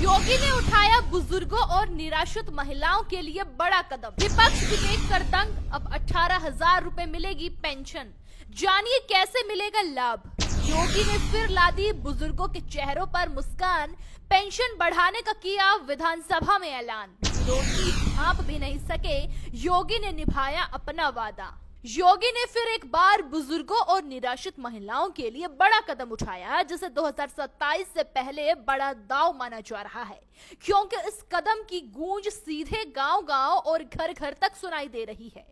योगी ने उठाया बुजुर्गों और निराश्रित महिलाओं के लिए बड़ा कदम। विपक्ष भी देखकर दंग। अब 18,000 रुपए मिलेगी पेंशन। जानिए कैसे मिलेगा लाभ। योगी ने फिर ला दी बुजुर्गों के चेहरों पर मुस्कान। पेंशन बढ़ाने का किया विधानसभा में ऐलान। विरोधी भाप भी नहीं सके, योगी ने निभाया अपना वादा। योगी ने फिर एक बार बुजुर्गों और निराश्रित महिलाओं के लिए बड़ा कदम उठाया, जिसे 2027 से पहले बड़ा दांव माना जा रहा है, क्योंकि इस कदम की गूंज सीधे गांव-गांव और घर-घर तक सुनाई दे रही है।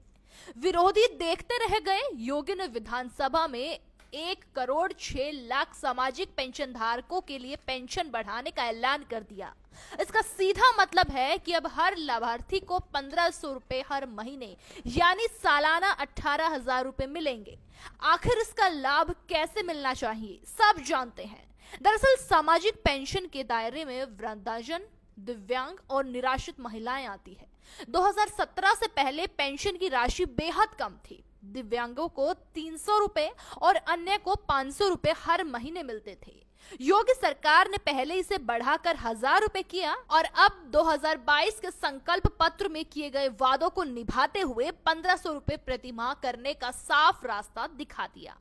विरोधी देखते रह गए। योगी ने विधानसभा में 1,06,00,000 सामाजिक पेंशन धारकों के लिए पेंशन बढ़ाने का ऐलान कर दिया। इसका सीधा मतलब है कि अब हर लाभार्थी को 1,500 रुपए हर महीने यानी सालाना 18,000 रुपए मिलेंगे। आखिर इसका लाभ कैसे मिलना चाहिए, सब जानते हैं। दरअसल सामाजिक पेंशन के दायरे में वृद्धाजन, दिव्यांग और निराश्रित महिलाएं आती है। 2017 से पहले पेंशन की राशि बेहद कम थी। दिव्यांगों को 300 रुपए और अन्य को 500 रुपए हर महीने मिलते थे। योगी सरकार ने पहले इसे बढ़ाकर 1,000 रुपए किया और अब 2022 के संकल्प पत्र में किए गए वादों को निभाते हुए 1,500 रुपए प्रति माह करने का साफ रास्ता दिखा दिया।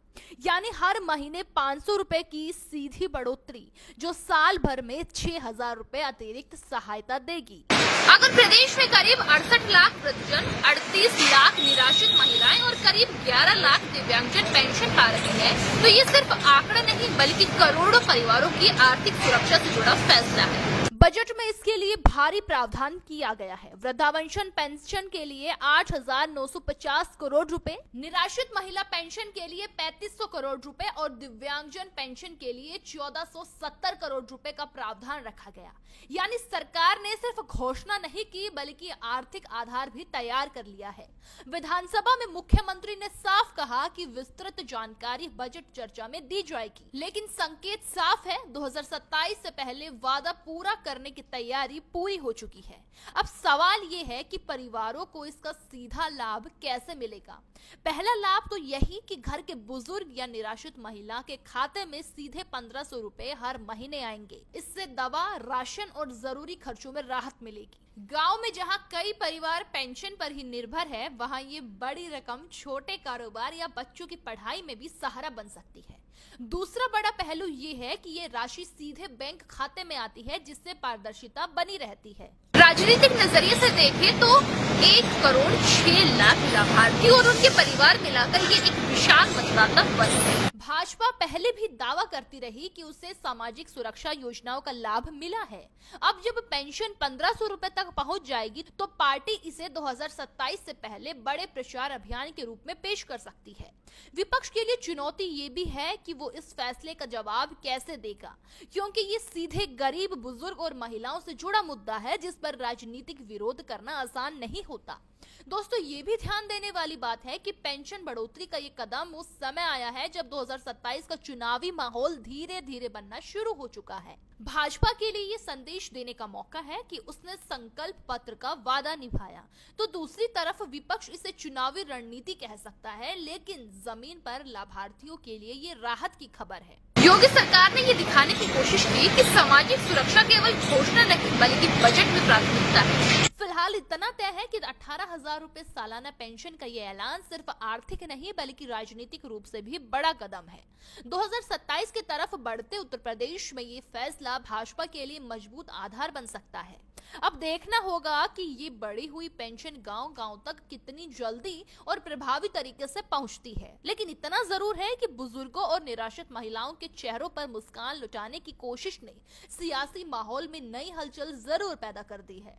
यानी हर महीने 500 रुपए की सीधी बढ़ोतरी, जो साल भर में 6,000 रुपए अतिरिक्त सहायता देगी। अगर प्रदेश में करीब 68 लाख वृद्धजन, 38 लाख निराश्रित महिलाएं और करीब 11 लाख दिव्यांगजन पेंशन पा रहे हैं, तो ये सिर्फ आंकड़ा नहीं बल्कि करोड़ों परिवारों की आर्थिक सुरक्षा से जुड़ा फैसला है। बजट में इसके लिए भारी प्रावधान किया गया है। वृद्धावस्था पेंशन के लिए 8,950 करोड़ रुपए, निराश्रित महिला पेंशन के लिए 3,500 करोड़ रुपए और दिव्यांगजन पेंशन के लिए 1,470 करोड़ रुपए का प्रावधान रखा गया। यानी सरकार ने सिर्फ घोषणा नहीं की बल्कि आर्थिक आधार भी तैयार कर लिया है। विधानसभा में मुख्यमंत्री ने साफ कहा कि विस्तृत जानकारी बजट चर्चा में दी जाएगी, लेकिन संकेत साफ है, 2027 से पहले वादा पूरा करने की तैयारी पूरी हो चुकी है। अब सवाल ये है कि परिवारों को इसका सीधा लाभ कैसे मिलेगा। पहला लाभ तो यही कि घर के बुजुर्ग या निराश्रित महिला के खाते में सीधे 1,500 रुपए हर महीने आएंगे। इससे दवा, राशन और जरूरी खर्चों में राहत मिलेगी। गांव में जहां कई परिवार पेंशन पर ही निर्भर है, वहां ये बड़ी रकम छोटे कारोबार या बच्चों की पढ़ाई में भी सहारा बन सकती है। दूसरा बड़ा पहलू ये है कि ये राशि सीधे बैंक खाते में आती है, जिससे पारदर्शिता बनी रहती है। राजनीतिक नजरिए से देखें तो 1,06,00,000 लाभार्थी और उनके परिवार मिलाकर ये एक विशाल मतदाता वर्ग है। भाजपा पहले भी दावा करती रही कि उसे सामाजिक सुरक्षा योजनाओं का लाभ मिला है। अब जब पेंशन 1,500 रुपए तक पहुंच जाएगी तो पार्टी इसे 2027 से पहले बड़े प्रचार अभियान के रूप में पेश कर सकती है। विपक्ष के लिए चुनौती ये भी है कि वो इस फैसले का जवाब कैसे देगा, क्योंकि ये सीधे गरीब, बुजुर्ग और महिलाओं से जुड़ा मुद्दा है, जिस पर राजनीतिक विरोध करना आसान नहीं होता। दोस्तों, ये भी ध्यान देने वाली बात है कि पेंशन बढ़ोतरी का ये कदम उस समय आया है जब 2027 का चुनावी माहौल धीरे धीरे बनना शुरू हो चुका है। भाजपा के लिए ये संदेश देने का मौका है कि उसने संकल्प पत्र का वादा निभाया, तो दूसरी तरफ विपक्ष इसे चुनावी रणनीति कह सकता है, लेकिन जमीन पर लाभार्थियों के लिए ये राहत की खबर है। योगी सरकार ने ये दिखाने की कोशिश की कि सामाजिक सुरक्षा केवल घोषणा नहीं बल्कि बजट में प्राथमिकता है। फिलहाल इतना तय है कि 18,000 रुपए सालाना पेंशन का ये ऐलान सिर्फ आर्थिक नहीं बल्कि राजनीतिक रूप से भी बड़ा कदम है। 2027 की तरफ बढ़ते उत्तर प्रदेश में ये फैसला भाजपा के लिए मजबूत आधार बन सकता है। अब देखना होगा कि ये बढ़ी हुई पेंशन गांव-गांव तक कितनी जल्दी और प्रभावी तरीके से पहुंचती है। लेकिन इतना जरूर है कि बुजुर्गों और निराश्रित महिलाओं के चेहरों पर मुस्कान लुटाने की कोशिश ने सियासी माहौल में नई हलचल जरूर पैदा कर दी है।